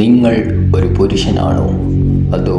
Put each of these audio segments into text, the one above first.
നിങ്ങൾ ഒരു പുരുഷനാണോ അതോ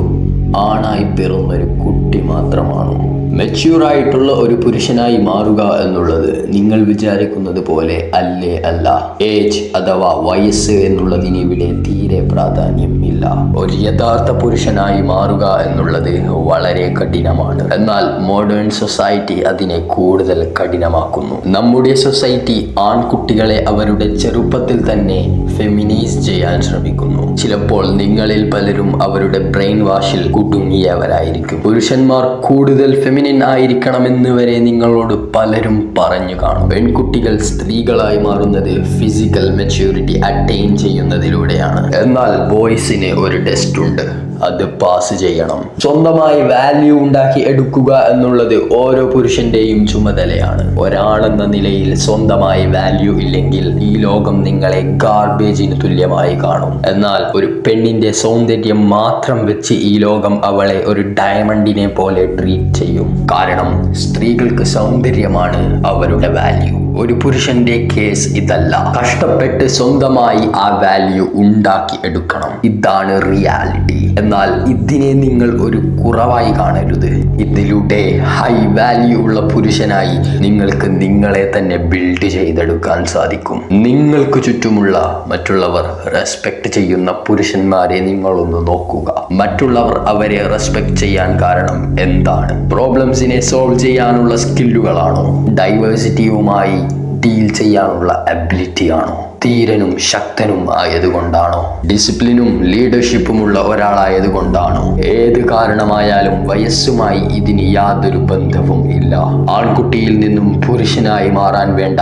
ആണായി പിറന്നൊരു കുട്ടി മാത്രമാണോ? മെച്യൂറായിട്ടുള്ള ഒരു പുരുഷനായി മാറുക എന്നുള്ളത് നിങ്ങൾ വിചാരിക്കുന്നത് പോലെ അല്ല. ഏജ് അഥവാ വയസ്സ് എന്നുള്ളതിന് ഇവിടെ തീരെ പ്രാധാന്യം ഇല്ല. ഒരു യഥാർത്ഥ പുരുഷനായി മാറുക എന്നുള്ളത് വളരെ കഠിനമാണ്. എന്നാൽ മോഡേൺ സൊസൈറ്റി അതിനെ കൂടുതൽ കഠിനമാക്കുന്നു. നമ്മുടെ സൊസൈറ്റി ആൺകുട്ടികളെ അവരുടെ ചെറുപ്പത്തിൽ തന്നെ ഫെമിനൈസ് ചെയ്യാൻ ശ്രമിക്കുന്നു. ചിലപ്പോൾ നിങ്ങളിൽ പലരും അവരുടെ ബ്രെയിൻ വാഷിൽ കുടുങ്ങിയവരായിരിക്കും. പുരുഷന്മാർ കൂടുതൽ ഫെമിനൈൻ ആയിരിക്കണമെന്ന് വരെ നിങ്ങളോട് പലരും പറഞ്ഞു കാണും. പെൺകുട്ടികൾ സ്ത്രീകളായി മാറുന്നത് ഫിസിക്കൽ മെച്യൂരിറ്റി അറ്റൈൻ ചെയ്യുന്നതിലൂടെയാണ്. എന്നാൽ ബോയ്സിന് ഒരു ടെസ്റ്റ് ഉണ്ട്, അത് പാസ് ചെയ്യണം. സ്വന്തമായി വാല്യൂ ഉണ്ടാക്കി എടുക്കുക എന്നുള്ളത് ഓരോ പുരുഷന്റെയും ചുമതലയാണ്. ഒരാളെന്ന നിലയിൽ സ്വന്തമായി വാല്യൂ ഇല്ലെങ്കിൽ ഈ ലോകം നിങ്ങളെ ഗാർബേജിന് തുല്യമായി കാണും. എന്നാൽ ഒരു പെണ്ണിന്റെ സൗന്ദര്യം മാത്രം വെച്ച് ഈ ലോകം അവളെ ഒരു ഡയമണ്ടിനെ പോലെ ട്രീറ്റ് ചെയ്യും. കാരണം സ്ത്രീകൾക്ക് സൗന്ദര്യമാണ് അവരുടെ വാല്യൂ. ഒരു പുരുഷന്റെ കേസ് ഇതല്ല. കഷ്ടപ്പെട്ട് സ്വന്തമായി ആ വാല്യൂ ഉണ്ടാക്കി എടുക്കണം. ഇതാണ് റിയാലിറ്റി. എന്നാൽ ഇതിനെ നിങ്ങൾ ഒരു കുറവായി കാണരുത്. ഇതിലൂടെ ഹൈ വാല്യൂ ഉള്ള പുരുഷനായി നിങ്ങൾക്ക് നിങ്ങളെ തന്നെ ബിൽഡ് ചെയ്തെടുക്കാൻ സാധിക്കും. നിങ്ങൾക്ക് ചുറ്റുമുള്ള മറ്റുള്ളവർ റെസ്പെക്ട് ചെയ്യുന്ന പുരുഷന്മാരെ നിങ്ങളൊന്ന് നോക്കുക. മറ്റുള്ളവർ അവരെ റെസ്പെക്ട് ചെയ്യാൻ കാരണം എന്താണ്? പ്രോബ്ലംസിനെ സോൾവ് ചെയ്യാനുള്ള സ്കില്ലുകളാണോ? ഡൈവേഴ്സിറ്റിയുമായി ഡീൽ ചെയ്യാനുള്ള എബിലിറ്റി ആണോ? ധീരനും ശക്തനും ആയതുകൊണ്ടാണോ? ഡിസിപ്ലിനും ലീഡർഷിപ്പുമുള്ള ഒരാളായതുകൊണ്ടാണോ? ഏത് കാരണമായാലും വയസ്സുമായി ഇതിന് യാതൊരു ബന്ധവും ഇല്ല. ആൺകുട്ടിയിൽ നിന്നും പുരുഷനായി മാറാൻ വേണ്ട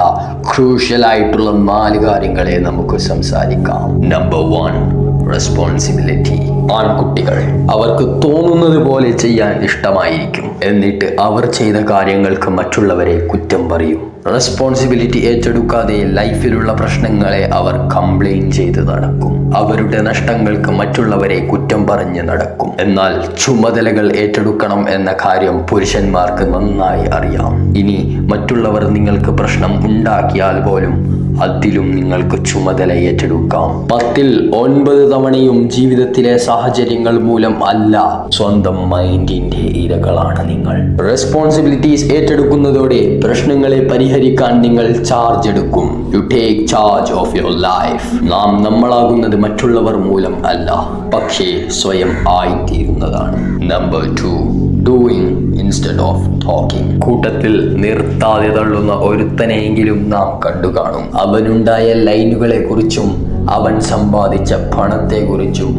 ക്രൂഷ്യൽ ആയിട്ടുള്ള 4 കാര്യങ്ങളെ നമുക്ക് സംസാരിക്കാം. Number 1, responsibility. ആൺകുട്ടികൾ അവർക്ക് തോന്നുന്നത് പോലെ ചെയ്യാൻ ഇഷ്ടമായിരിക്കും. എന്നിട്ട് അവർ ചെയ്ത കാര്യങ്ങൾക്ക് മറ്റുള്ളവരെ കുറ്റം പറയും. റെസ്പോൺസിബിലിറ്റി ഏറ്റെടുക്കാതെ ലൈഫിലുള്ള പ്രശ്നങ്ങളെ അവർ കംപ്ലൈന്റ് ചെയ്ത് നടക്കും. അവരുടെ നഷ്ടങ്ങൾക്ക് മറ്റുള്ളവരെ കുറ്റം പറഞ്ഞ് നടക്കും. എന്നാൽ ചുമതലകൾ ഏറ്റെടുക്കണം എന്ന കാര്യം പുരുഷന്മാർക്ക് നന്നായി അറിയാം. ഇനി മറ്റുള്ളവർ നിങ്ങൾക്ക് പ്രശ്നം ഉണ്ടാക്കിയാൽ പോലും അതിലും നിങ്ങൾക്ക് ചുമതല ഏറ്റെടുക്കാം. 10ൽ 9 തവണയും ജീവിതത്തിലെ സാഹചര്യങ്ങൾ മൂലം അല്ല, സ്വന്തം മൈൻഡിന്റെ ഇരകളാണ് നിങ്ങൾ. റെസ്പോൺസിബിലിറ്റീസ് ഏറ്റെടുക്കുന്നതോടെ പ്രശ്നങ്ങളെ പരിഹരിക്കാൻ നിങ്ങൾ ചാർജ് എടുക്കും. You take charge of your life. നാം നമ്മളാകുന്നത് മറ്റുള്ളവർ മൂലം അല്ല, പക്ഷേ സ്വയം ആയിത്തീരുന്നതാണ്. Number 2, doing instead of talking. കൂട്ടത്തിൽ നിർത്താതെ തള്ളുന്ന ഒരുത്തനെയെങ്കിലും നാം കണ്ടു കാണും. അവനുണ്ടായ ലൈനുകളെ കുറിച്ചും അവൻ സമ്പാദിച്ച പണത്തെക്കുറിച്ചും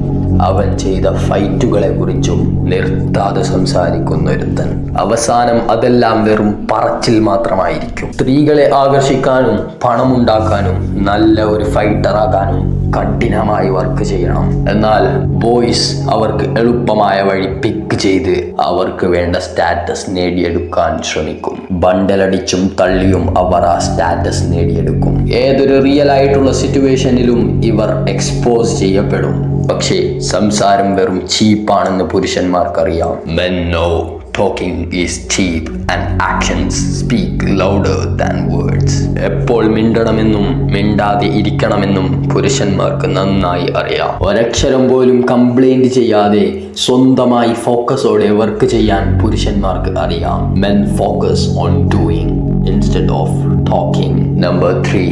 അവൻ ചെയ്ത ഫൈറ്റുകളെ കുറിച്ചും നിർത്താതെ സംസാരിക്കുന്ന ഒരുത്തൻ. അവസാനം അതെല്ലാം വെറും പറച്ചിൽ മാത്രമായിരിക്കും. സ്ത്രീകളെ ആകർഷിക്കാനും പണമുണ്ടാക്കാനും നല്ല ഒരു ഫൈറ്ററാകാനും കഠിനമായി വർക്ക് ചെയ്യണം. എന്നാൽ ബോയ്സ് അവർക്ക് എളുപ്പമായ വഴി പിക്ക് ചെയ്ത് അവർക്ക് വേണ്ട സ്റ്റാറ്റസ് നേടിയെടുക്കാൻ ശ്രമിക്കും. ബണ്ടലടിച്ചും തള്ളിയും അവർ ആ സ്റ്റാറ്റസ് നേടിയെടുക്കും. ഏതൊരു റിയൽ ആയിട്ടുള്ള സിറ്റുവേഷനിലും ഇവർ എക്സ്പോസ് ചെയ്യപ്പെടും. പക്ഷേ സംസാരം വെറും ചീപ്പാണെന്ന് പുരുഷന്മാർക്കറിയാം. Men know talking is cheap and actions speak louder than words. എപ്പോൾ മിണ്ടണമെന്നും മിണ്ടാതെ ഇരിക്കണമെന്നും പുരുഷന്മാർക്ക് നന്നായി അറിയാം. ഒരക്ഷരം പോലും കംപ്ലൈന്റ് ചെയ്യാതെ സ്വന്തമായി ഫോക്കസോടെ വർക്ക് ചെയ്യാൻ പുരുഷന്മാർക്ക് അറിയാം. Men focus on doing instead of talking. Number 3,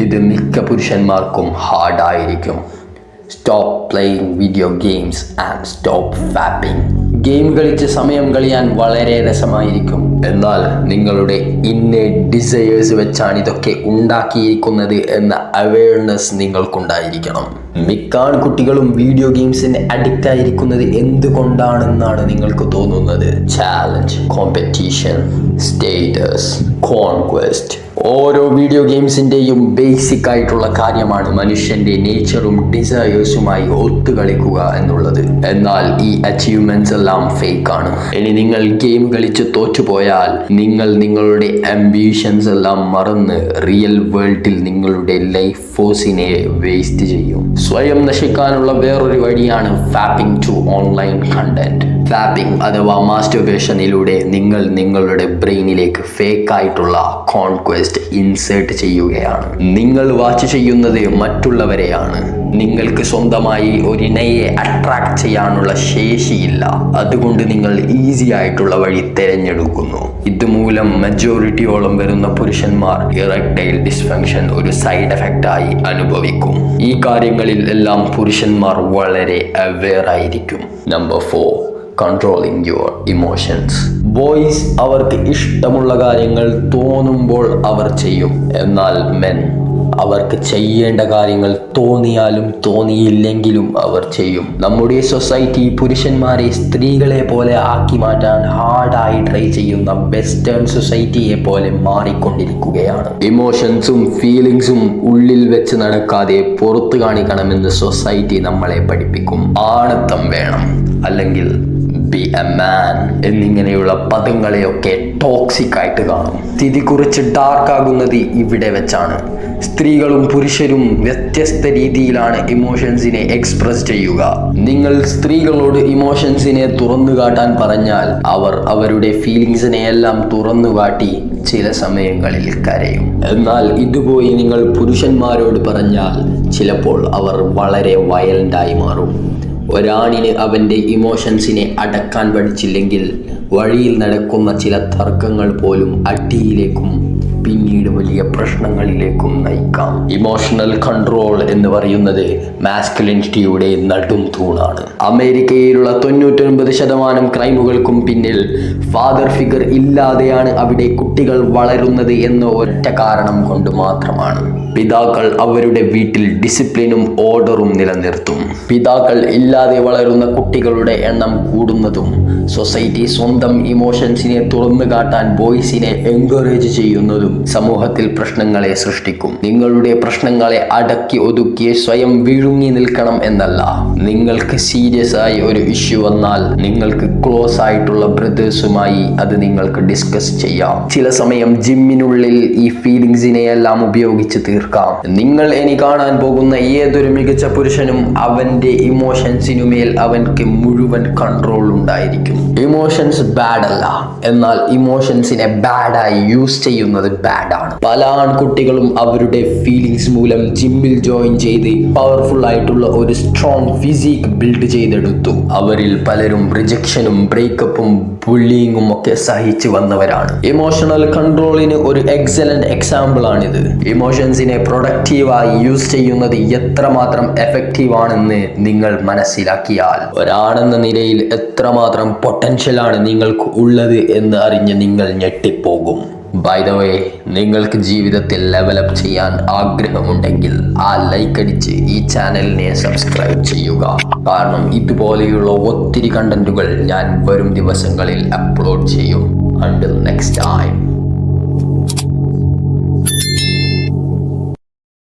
ഇത് മിക്ക പുരുഷന്മാർക്കും ഹാർഡായിരിക്കും. Stop playing video games and stop fapping. Game കളിച്ച് സമയം കളിയാൻ വളരെ രസമായിരിക്കും. എന്നാൽ നിങ്ങളുടെ ഇന്നേറ്റ് ഡിസയേഴ്സ് വെച്ചാണ് ഇതൊക്കെ ഉണ്ടാക്കിയിരിക്കുന്നത് എന്ന അവയർനെസ് നിങ്ങൾക്കുണ്ടായിരിക്കണം. മിക്ക ആൺകുട്ടികളും വീഡിയോ ഗെയിംസിന് അഡിക്റ്റ് ആയിരിക്കുന്നത് എന്തുകൊണ്ടാണെന്നാണ് നിങ്ങൾക്ക് തോന്നുന്നത്? Challenge, competition, status, conquest. ഓരോ വീഡിയോ ഗെയിംസിന്റെയും ബേസിക് ആയിട്ടുള്ള കാര്യമാണ് മനുഷ്യന്റെ നേച്ചറും ഡിസയേഴ്സുമായി ഒത്തുകളിക്കുക എന്നുള്ളത്. എന്നാൽ ഈ അച്ചീവ്മെന്റ്സ് എല്ലാം ഫേക്ക് ആണ്. ഇനി നിങ്ങൾ ഗെയിം കളിച്ച് തോറ്റുപോയാൽ നിങ്ങൾ നിങ്ങളുടെ ആംബിഷൻസ് എല്ലാം മറന്ന് റിയൽ വേൾഡിൽ നിങ്ങളുടെ ലൈഫ് ഫോഴ്സിനെ വേസ്റ്റ് ചെയ്യും. സ്വയം നശിക്കാനുള്ള വേറൊരു വഴിയാണ് ഫാപ്പിംഗ് ടു ഓൺലൈൻ കണ്ടന്റ്. ഫാപ്പിംഗ് അഥവാ മാസ്റ്റർബേഷനിലൂടെ നിങ്ങൾ നിങ്ങളുടെ ബ്രെയിനിലേക്ക് ഫേക്ക് ആയിട്ടുള്ള കോൺക്വസ്റ്റ് ഇൻസേർട്ട് ചെയ്യുകയാണ്. നിങ്ങൾ വാച്ച് ചെയ്യുന്നത് മറ്റുള്ളവരെയാണ്. നിങ്ങൾക്ക് സ്വന്തമായി ഒരിണയെ അട്രാക്ട് ചെയ്യാനുള്ള ശേഷിയില്ല. അതുകൊണ്ട് നിങ്ങൾ ഈസി ആയിട്ടുള്ള വഴി തിരഞ്ഞെടുക്കുന്നു. ഇതുമൂലം മജോറിറ്റിയോളം വരുന്ന പുരുഷന്മാർ ഇറക്ടൈൽ ഡിസ്ഫങ്ഷൻ ഒരു സൈഡ് എഫക്റ്റ് ആയി അനുഭവിക്കും. ഈ കാര്യങ്ങളിൽ എല്ലാം പുരുഷന്മാർ വളരെ അവെയർ ആയിരിക്കും. Number 4, controlling your emotions. Boys അവർക്ക് ഇഷ്ടമുള്ള കാര്യങ്ങൾ തോന്നുമ്പോൾ അവർ ചെയ്യും. എന്നാൽ മെൻ അവർക്ക് ചെയ്യേണ്ട കാര്യങ്ങൾ തോന്നിയാലും തോന്നിയില്ലെങ്കിലും അവർ ചെയ്യും. നമ്മുടെ സൊസൈറ്റി പുരുഷന്മാരെ സ്ത്രീകളെ പോലെ ആക്കി മാറ്റാൻ ഹാർഡായി ട്രൈ ചെയ്യുന്ന വെസ്റ്റേൺ സൊസൈറ്റിയെ പോലെ മാറിക്കൊണ്ടിരിക്കുകയാണ്. ഇമോഷൻസും ഫീലിങ്സും ഉള്ളിൽ വെച്ച് നടക്കാതെ പുറത്തു കാണിക്കണമെന്ന് സൊസൈറ്റി നമ്മളെ പഠിപ്പിക്കും. ആണത്തം വേണം, അല്ലെങ്കിൽ ബി എ മാൻ എന്നിങ്ങനെയുള്ള പദങ്ങളെയൊക്കെ ടോക്സിക് ആയിട്ട് കാണും. സ്ഥിതി കുറിച്ച് ഡാർക്ക് ആകുന്നത് ഇവിടെ വെച്ചാണ്. സ്ത്രീകളും പുരുഷരും വ്യത്യസ്ത രീതിയിലാണ് ഇമോഷൻസിനെ എക്സ്പ്രസ് ചെയ്യുക. നിങ്ങൾ സ്ത്രീകളോട് ഇമോഷൻസിനെ തുറന്നു കാട്ടാൻ പറഞ്ഞാൽ അവർ അവരുടെ ഫീലിങ്സിനെ എല്ലാം തുറന്നു കാട്ടി ചില സമയങ്ങളിൽ കരയും. എന്നാൽ ഇതുപോയി നിങ്ങൾ പുരുഷന്മാരോട് പറഞ്ഞാൽ ചിലപ്പോൾ അവർ വളരെ വയലൻ്റായി മാറും. ഒരാണിന് അവൻ്റെ ഇമോഷൻസിനെ അടക്കാൻ പഠിച്ചില്ലെങ്കിൽ വഴിയിൽ നടക്കുന്ന ചില തർക്കങ്ങൾ പോലും അടിയിലേക്കും പിന്നീട് വലിയ പ്രശ്നങ്ങളിലേക്കും നയിക്കാം. ഇമോഷണൽ കൺട്രോൾ എന്ന് പറയുന്നത് മാസ്കുലിനിറ്റിയുടെ നടും തൂണാണ്. അമേരിക്കയിലുള്ള 99% ക്രൈമുകൾക്കും പിന്നിൽ ഫാദർ ഫിഗർ ഇല്ലാതെയാണ് അവിടെ കുട്ടികൾ വളരുന്നത് എന്ന ഒറ്റ കാരണം കൊണ്ട് മാത്രമാണ്. പിതാക്കൾ അവരുടെ വീട്ടിൽ ഡിസിപ്ലിനും ഓർഡറും നിലനിർത്തും. പിതാക്കൾ ഇല്ലാതെ വളരുന്ന കുട്ടികളുടെ എണ്ണം കൂടുന്നതും സൊസൈറ്റി സ്വന്തം ഇമോഷൻസിനെ തുറന്നു കാട്ടാൻ ബോയ്സിനെ എൻകറേജ് ചെയ്യുന്നതും സമൂഹത്തിൽ പ്രശ്നങ്ങളെ സൃഷ്ടിക്കും. നിങ്ങളുടെ പ്രശ്നങ്ങളെ അടക്കി ഒതുക്കി സ്വയം വിഴുങ്ങി നിൽക്കണം എന്നല്ല. നിങ്ങൾക്ക് സീരിയസ് ആയി ഒരു ഇഷ്യൂ വന്നാൽ നിങ്ങൾക്ക് ക്ലോസ് ആയിട്ടുള്ള ബ്രദേഴ്സുമായി അത് നിങ്ങൾക്ക് ഡിസ്കസ് ചെയ്യാം. ചില സമയം ജിമ്മിനുള്ളിൽ ഈ ഫീലിങ്സിനെ എല്ലാം ഉപയോഗിച്ച് തീർക്കാം. നിങ്ങൾ ഇനി കാണാൻ പോകുന്ന ഏതൊരു മികച്ച പുരുഷനും അവന്റെ ഇമോഷൻസിനുമേൽ അവൻക്ക് മുഴുവൻ കൺട്രോൾ ഉണ്ടായിരിക്കും. ഇമോഷൻസ് ബാഡ് അല്ല, എന്നാൽ ഇമോഷൻസിനെ ബാഡായി യൂസ് ചെയ്യുന്നത് ബാഡാണ്. പല ആൺകുട്ടികളും അവരുടെ ഫീലിങ്സ് മൂലം ജിമ്മിൽ ജോയിൻ ചെയ്ത് പവർഫുൾ ആയിട്ടുള്ള ഒരു സ്ട്രോങ് ഫിസിക് ബിൽഡ് ചെയ്തെടുത്തു. അവരിൽ പലരും റിജക്ഷനും ബ്രേക്കപ്പും ബുള്ളിങ്ങും ഒക്കെ സഹിച്ചു വന്നവരാണ്. ഇമോഷണൽ കൺട്രോളിന് ഒരു എക്സലന്റ് എക്സാമ്പിൾ ആണിത്. ഇമോഷൻസിനെ പ്രൊഡക്റ്റീവായി യൂസ് ചെയ്യുന്നത് എത്രമാത്രം എഫക്റ്റീവ് ആണെന്ന് നിങ്ങൾ മനസ്സിലാക്കിയാൽ ഒരാണെന്ന നിലയിൽ എത്രമാത്രം പൊട്ടൻഷ്യലാണ് നിങ്ങൾക്ക് ഉള്ളത് എന്ന് അറിഞ്ഞ് നിങ്ങൾ ഞെട്ടിപ്പോകും. ബൈ ദ വേ, നിങ്ങൾക്ക് ജീവിതത്തിൽ ലെവലപ്പ് ചെയ്യാൻ ആഗ്രഹമുണ്ടെങ്കിൽ ആ ലൈക്ക് അടിച്ച് ഈ ചാനലിനെ സബ്സ്ക്രൈബ് ചെയ്യുക. കാരണം ഇതുപോലെയുള്ള ഒത്തിരി കണ്ടന്റുകൾ ഞാൻ വരും ദിവസങ്ങളിൽ അപ്ലോഡ് ചെയ്യും. Until next time.